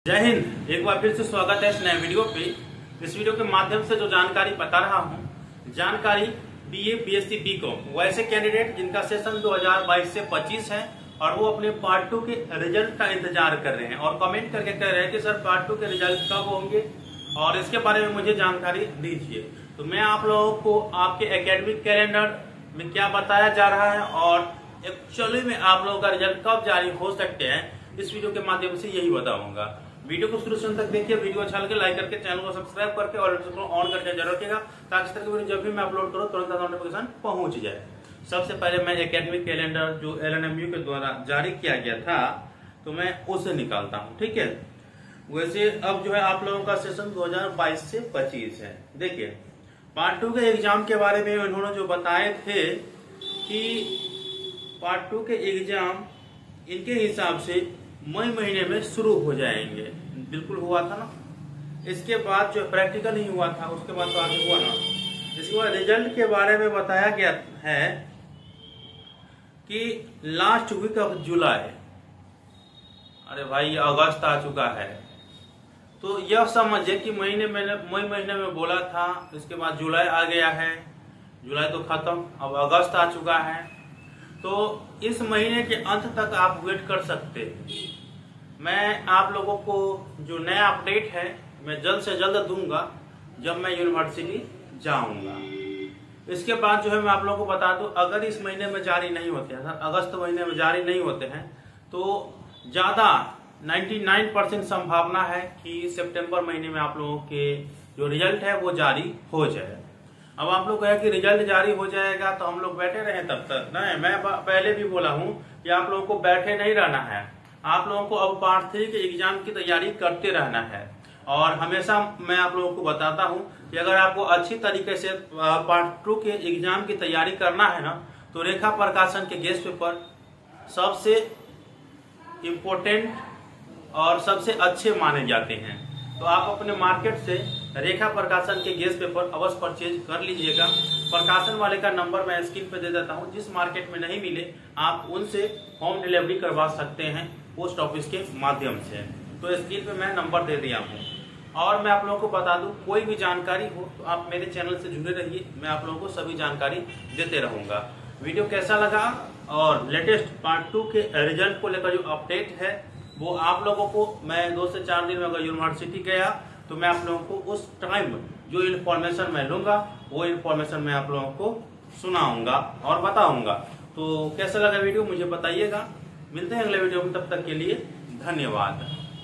जय हिंद। एक बार फिर से स्वागत है इस नए वीडियो पे। इस वीडियो के माध्यम से जो जानकारी बता रहा हूँ, जानकारी बीए, बीएससी, बीकॉम वैसे कैंडिडेट जिनका सेशन 2022 से 25 है और वो अपने पार्ट 2 के रिजल्ट का इंतजार कर रहे हैं और कमेंट करके कह रहे हैं कि सर पार्ट 2 के रिजल्ट कब होंगे और इसके बारे में मुझे जानकारी दीजिए। तो मैं आप लोगों को आपके एकेडमिक कैलेंडर में क्या बताया जा रहा है और एक्चुअली में आप लोगों का रिजल्ट कब जारी हो सकते हैं, इस वीडियो के माध्यम से यही बताऊंगा। वीडियो को शुरू से अंत तक देखिए। वीडियो अच्छा लगे लाइक करके चैनल को सब्सक्राइब करके और ऑन करके जरूर रखिएगा ताकि इस तरह की वीडियो जब भी मैं अपलोड करूँ तुरंत नोटिफिकेशन पहुंच जाए। सबसे पहले मैं एकेडमिक कैलेंडर जो LNMU के द्वारा जारी किया गया था तो मैं उसे निकालता हूँ, ठीक है। वैसे अब जो है आप लोगों का सेशन 2022 से 25 है। देखिए पार्ट 2 के एग्जाम के बारे में उन्होंने जो बताए थे कि पार्ट 2 के एग्जाम इनके हिसाब से मई महीने में शुरू हो जाएंगे। बिल्कुल हुआ था ना। इसके बाद जो प्रैक्टिकल ही हुआ था उसके बाद तो आगे हुआ ना। इसके बाद रिजल्ट के बारे में बताया गया है कि लास्ट वीक ऑफ जुलाई। अरे भाई अगस्त आ चुका है, तो यह समझिए कि मई महीने में बोला था, इसके बाद जुलाई आ गया है, जुलाई तो खत्म, अब अगस्त आ चुका है। तो इस महीने के अंत तक आप वेट कर सकते हैं। मैं आप लोगों को जो नया अपडेट है मैं जल्द से जल्द दूंगा जब मैं यूनिवर्सिटी जाऊंगा। इसके बाद जो है मैं आप लोगों को बता दूं, अगर इस महीने में जारी नहीं होते हैं, अगस्त महीने में जारी नहीं होते हैं, तो ज्यादा 99% संभावना है कि सितंबर महीने में आप लोगों के जो रिजल्ट है वो जारी हो जाए। अब आप लोग कहे कि रिजल्ट जारी हो जाएगा तो हम लोग बैठे रहे तब तक। नहीं, मैं पहले भी बोला हूं कि आप लोगों को बैठे नहीं रहना है। आप लोगों को अब पार्ट 3 के एग्जाम की तैयारी करते रहना है। और हमेशा मैं आप लोगों को बताता हूं कि अगर आपको अच्छी तरीके से पार्ट 2 के एग्जाम की तैयारी करना है ना, तो रेखा प्रकाशन के गेस्ट पेपर सबसे इम्पोर्टेंट और सबसे अच्छे माने जाते हैं। तो आप अपने मार्केट से रेखा प्रकाशन के गेस्ट पेपर अवश्य परचेज कर लीजिएगा। प्रकाशन वाले का नंबर मैं स्क्रीन पे दे देता हूं। जिस मार्केट में नहीं मिले आप उनसे होम डिलीवरी करवा सकते हैं पोस्ट ऑफिस के माध्यम से। तो स्क्रीन पे मैं नंबर दे दिया हूं। और मैं आप लोगों को बता दूं, कोई भी जानकारी हो तो आप मेरे चैनल से जुड़े रहिए, मैं आप लोगों को सभी जानकारी देते रहूंगा। वीडियो कैसा लगा और लेटेस्ट पार्ट 2 के रिजल्ट को लेकर जो अपडेट है वो आप लोगों को मैं 2 से 4 दिन में अगर यूनिवर्सिटी गया तो मैं आप लोगों को उस टाइम जो इन्फॉर्मेशन मैं लूंगा वो इन्फॉर्मेशन मैं आप लोगों को सुनाऊंगा और बताऊंगा। तो कैसा लगा वीडियो मुझे बताइएगा। मिलते हैं अगले वीडियो में, तब तक के लिए धन्यवाद।